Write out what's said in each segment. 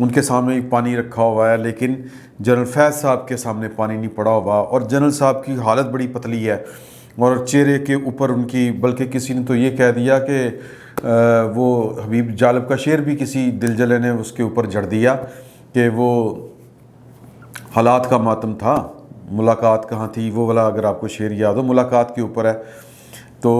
ان کے سامنے ہی پانی رکھا ہوا ہے، لیکن جنرل فیض صاحب کے سامنے پانی نہیں پڑا ہوا، اور جنرل صاحب کی حالت بڑی پتلی ہے اور چہرے کے اوپر ان کی، بلکہ کسی نے تو یہ کہہ دیا کہ وہ حبیب جالب کا شعر بھی کسی دل جلے نے اس کے اوپر جڑ دیا کہ وہ حالات کا ماتم تھا، ملاقات کہاں تھی، وہ والا اگر آپ کو شعر یاد ہو، ملاقات کے اوپر ہے، تو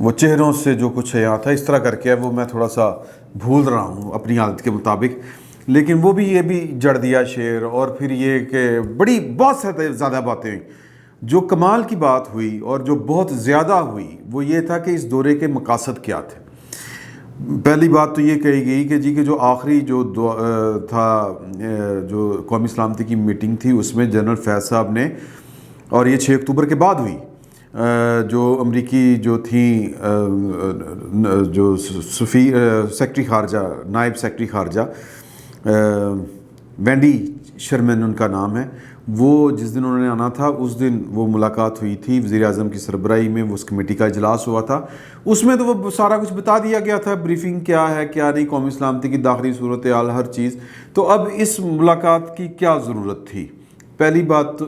وہ چہروں سے جو کچھ یہاں تھا، اس طرح کر کے وہ میں تھوڑا سا بھول رہا ہوں اپنی حالت کے مطابق، لیکن وہ بھی یہ بھی جڑ دیا شعر۔ اور پھر یہ کہ بڑی بہت زیادہ باتیں، جو کمال کی بات ہوئی اور جو بہت زیادہ ہوئی وہ یہ تھا کہ اس دورے کے مقاصد کیا تھے۔ پہلی بات تو یہ کہی گئی کہ جی کہ جو آخری جو تھا جو قومی سلامتی کی میٹنگ تھی، اس میں جنرل فیض صاحب نے، اور یہ 6 اکتوبر کے بعد ہوئی، جو امریکی جو تھیں جو سیکرٹری خارجہ، نائب سیکرٹری خارجہ وینڈی شرمن ان کا نام ہے، وہ جس دن انہوں نے آنا تھا اس دن وہ ملاقات ہوئی تھی وزیر اعظم کی سربراہی میں، وہ اس کمیٹی کا اجلاس ہوا تھا، اس میں تو وہ سارا کچھ بتا دیا گیا تھا، بریفنگ کیا ہے کیا نہیں، قومی سلامتی کی داخلی صورتحال ہر چیز۔ تو اب اس ملاقات کی کیا ضرورت تھی، پہلی بات۔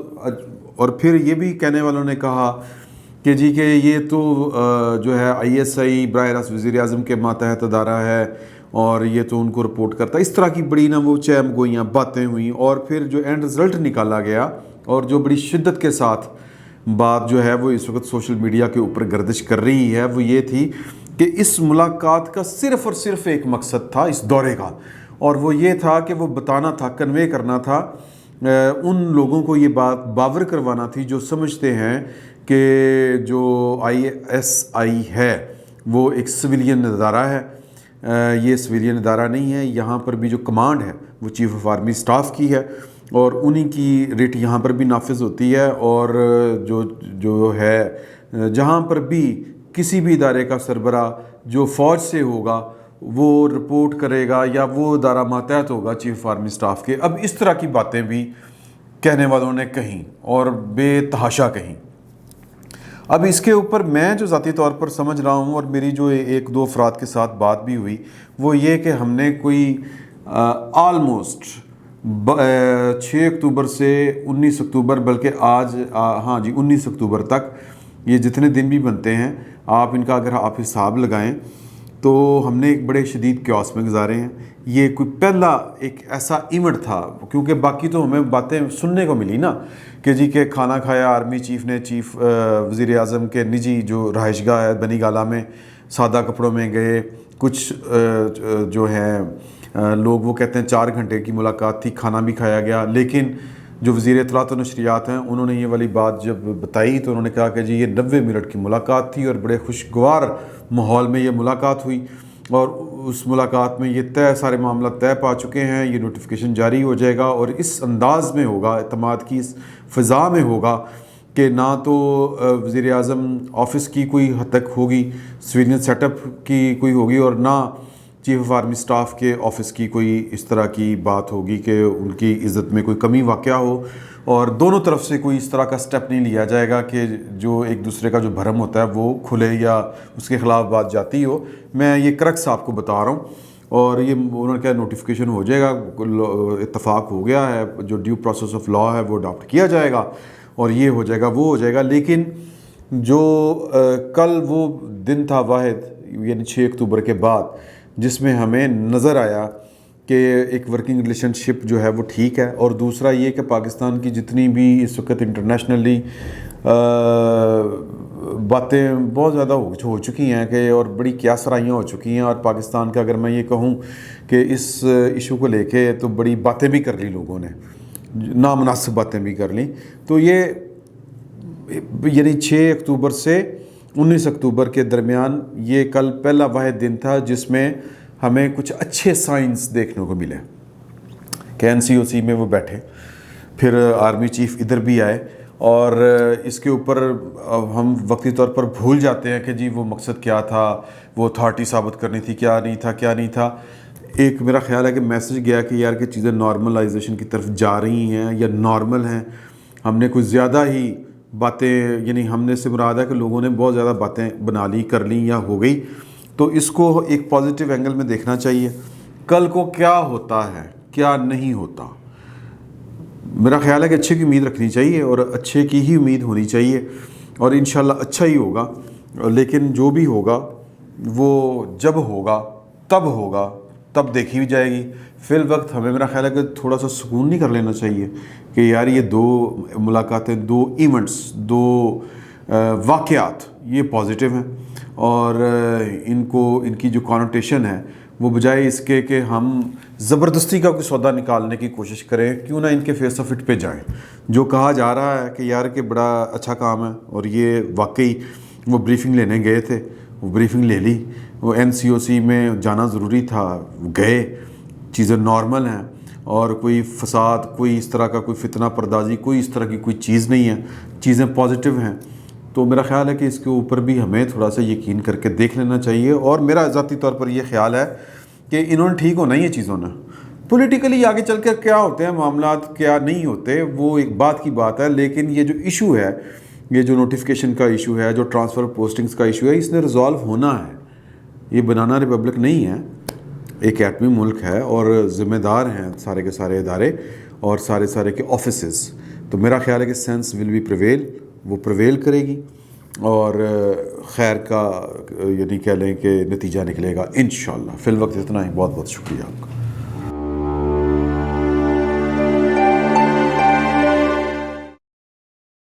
اور پھر یہ بھی کہنے والوں نے کہا کہ جی کہ یہ تو جو ہے ISI براہ راست وزیر اعظم کے ماتحت ادارہ ہے اور یہ تو ان کو رپورٹ کرتا ہے، اس طرح کی بڑی نا وہ چہم گوئیاں باتیں ہوئیں۔ اور پھر جو اینڈ رزلٹ نکالا گیا اور جو بڑی شدت کے ساتھ بات جو ہے وہ اس وقت سوشل میڈیا کے اوپر گردش کر رہی ہے، وہ یہ تھی کہ اس ملاقات کا صرف اور صرف ایک مقصد تھا اس دورے کا، اور وہ یہ تھا کہ وہ بتانا تھا، کنوے کرنا تھا، ان لوگوں کو یہ بات باور کروانا تھی جو سمجھتے ہیں کہ جو ISI ہے وہ ایک سویلین ادارہ ہے۔ یہ سویلین ادارہ نہیں ہے، یہاں پر بھی جو کمانڈ ہے وہ چیف آف آرمی سٹاف کی ہے، اور انہی کی ریٹ یہاں پر بھی نافذ ہوتی ہے، اور جو ہے جہاں پر بھی کسی بھی ادارے کا سربراہ جو فوج سے ہوگا وہ رپورٹ کرے گا یا وہ ادارہ ماتحت ہوگا چیف آف آرمی سٹاف کے۔ اب اس طرح کی باتیں بھی کہنے والوں نے کہیں اور بے تحاشا کہیں۔ اب اس کے اوپر میں جو ذاتی طور پر سمجھ رہا ہوں، اور میری جو 1-2 افراد کے ساتھ بات بھی ہوئی، وہ یہ کہ ہم نے کوئی آلموسٹ 6 اکتوبر سے 19 اکتوبر، بلکہ آج 19 اکتوبر تک یہ جتنے دن بھی بنتے ہیں، آپ ان کا اگر آپ حساب لگائیں تو ہم نے ایک بڑے شدید کیوس میں گزارے ہیں۔ یہ کوئی پہلا ایک ایسا ایونٹ تھا، کیونکہ باقی تو ہمیں باتیں سننے کو ملی نا کہ جی کہ کھانا کھایا آرمی چیف نے، چیف وزیر اعظم کے نجی جو رہائش گاہ ہے بنی گالہ میں، سادہ کپڑوں میں گئے، کچھ جو ہیں لوگ وہ کہتے ہیں 4 گھنٹے کی ملاقات تھی، کھانا بھی کھایا گیا، لیکن جو وزیر اطلاعات و نشریات ہیں انہوں نے یہ والی بات جب بتائی تو انہوں نے کہا کہ جی یہ 90 منٹ کی ملاقات تھی اور بڑے خوشگوار ماحول میں یہ ملاقات ہوئی، اور اس ملاقات میں یہ سارے معاملات طے پا چکے ہیں، یہ نوٹیفیکیشن جاری ہو جائے گا، اور اس انداز میں ہوگا، اعتماد کی اس فضا میں ہوگا کہ نہ تو وزیر اعظم آفس کی کوئی حد تک ہوگی، سویلین سیٹ اپ کی کوئی ہوگی، اور نہ چیف آف آرمی سٹاف کے آفس کی کوئی اس طرح کی بات ہوگی کہ ان کی عزت میں کوئی کمی واقع ہو، اور دونوں طرف سے کوئی اس طرح کا سٹیپ نہیں لیا جائے گا کہ جو ایک دوسرے کا جو بھرم ہوتا ہے وہ کھلے یا اس کے خلاف بات جاتی ہو۔ میں یہ کرکس آپ کو بتا رہا ہوں، اور یہ انہوں نے کہا نوٹیفیکیشن ہو جائے گا، اتفاق ہو گیا ہے، جو ڈیو پروسیس آف لا ہے وہ اڈاپٹ کیا جائے گا، اور یہ ہو جائے گا وہ ہو جائے گا۔ لیکن جو کل وہ دن تھا واحد، یعنی 6 اکتوبر کے بعد، جس میں ہمیں نظر آیا کہ ایک ورکنگ ریلیشن شپ جو ہے وہ ٹھیک ہے، اور دوسرا یہ کہ پاکستان کی جتنی بھی اس وقت انٹرنیشنلی باتیں بہت زیادہ ہو چکی ہیں کہ اور بڑی کیا سرائیاں ہو چکی ہیں، اور پاکستان کا اگر میں یہ کہوں کہ اس ایشو کو لے کے تو بڑی باتیں بھی کر لی لوگوں نے، نامناسب باتیں بھی کر لیں، تو یہ یعنی 6 اکتوبر سے 19 اکتوبر کے درمیان یہ کل پہلا واحد دن تھا جس میں ہمیں کچھ اچھے سائنس دیکھنے کو ملے کہ NCOC میں وہ بیٹھے، پھر آرمی چیف ادھر بھی آئے، اور اس کے اوپر ہم وقتی طور پر بھول جاتے ہیں کہ جی وہ مقصد کیا تھا، وہ اتھارٹی ثابت کرنی تھی، کیا نہیں تھا۔ ایک میرا خیال ہے کہ میسج گیا کہ یار کہ چیزیں نارملائزیشن کی طرف جا رہی ہیں یا نارمل ہیں، ہم نے کچھ زیادہ ہی باتیں، یعنی ہم نے سے مراد ہے کہ لوگوں نے بہت زیادہ باتیں بنا لی، کر لیں یا ہو گئی، تو اس کو ایک پازیٹیو اینگل میں دیکھنا چاہیے کل کو کیا ہوتا ہے کیا نہیں ہوتا. میرا خیال ہے کہ اچھے کی امید رکھنی چاہیے اور اچھے کی ہی امید ہونی چاہیے اور انشاءاللہ اچھا ہی ہوگا. لیکن جو بھی ہوگا وہ جب ہوگا تب دیکھی بھی جائے گی. فی الوقت ہمیں میرا خیال ہے کہ تھوڑا سا سکون نہیں کر لینا چاہیے کہ یار یہ 2 ملاقاتیں، 2 ایونٹس، 2 واقعات یہ پازیٹیو ہیں اور ان کی جو کانوٹیشن ہے وہ بجائے اس کے کہ ہم زبردستی کا کوئی سودا نکالنے کی کوشش کریں، کیوں نہ ان کے فیس آف اٹ پہ جائیں. جو کہا جا رہا ہے کہ یار کہ بڑا اچھا کام ہے اور یہ واقعی وہ بریفنگ لینے گئے تھے، وہ بریفنگ لے لی، وہ NCOC میں جانا ضروری تھا، وہ گئے، چیزیں نارمل ہیں اور کوئی فساد، کوئی اس طرح کا کوئی فتنہ پردازی، کوئی اس طرح کی کوئی چیز نہیں ہے، چیزیں پازیٹیو ہیں. تو میرا خیال ہے کہ اس کے اوپر بھی ہمیں تھوڑا سا یقین کر کے دیکھ لینا چاہیے. اور میرا ذاتی طور پر یہ خیال ہے کہ انہوں نے ٹھیک ہونا ہی ہے چیزوں نے. پولیٹیکلی آگے چل کر کیا ہوتے ہیں معاملات، کیا نہیں ہوتے، وہ ایک بات کی بات ہے. لیکن یہ جو ایشو ہے، یہ جو نوٹیفیکیشن کا ایشو ہے، جو ٹرانسفر پوسٹنگز کا ایشو ہے، اس نے ریزالو ہونا ہے. یہ بنانا ریپبلک نہیں ہے، ایک ایٹمی ملک ہے اور ذمہ دار ہیں سارے کے سارے ادارے اور سارے کے آفیسز. تو میرا خیال ہے کہ سینس ول بی پریویل، وہ پریویل کرے گی اور خیر کا یعنی کہہ لیں کہ نتیجہ نکلے گا انشاءاللہ. فی الوقت اتنا ہی. بہت بہت شکریہ آپ کا.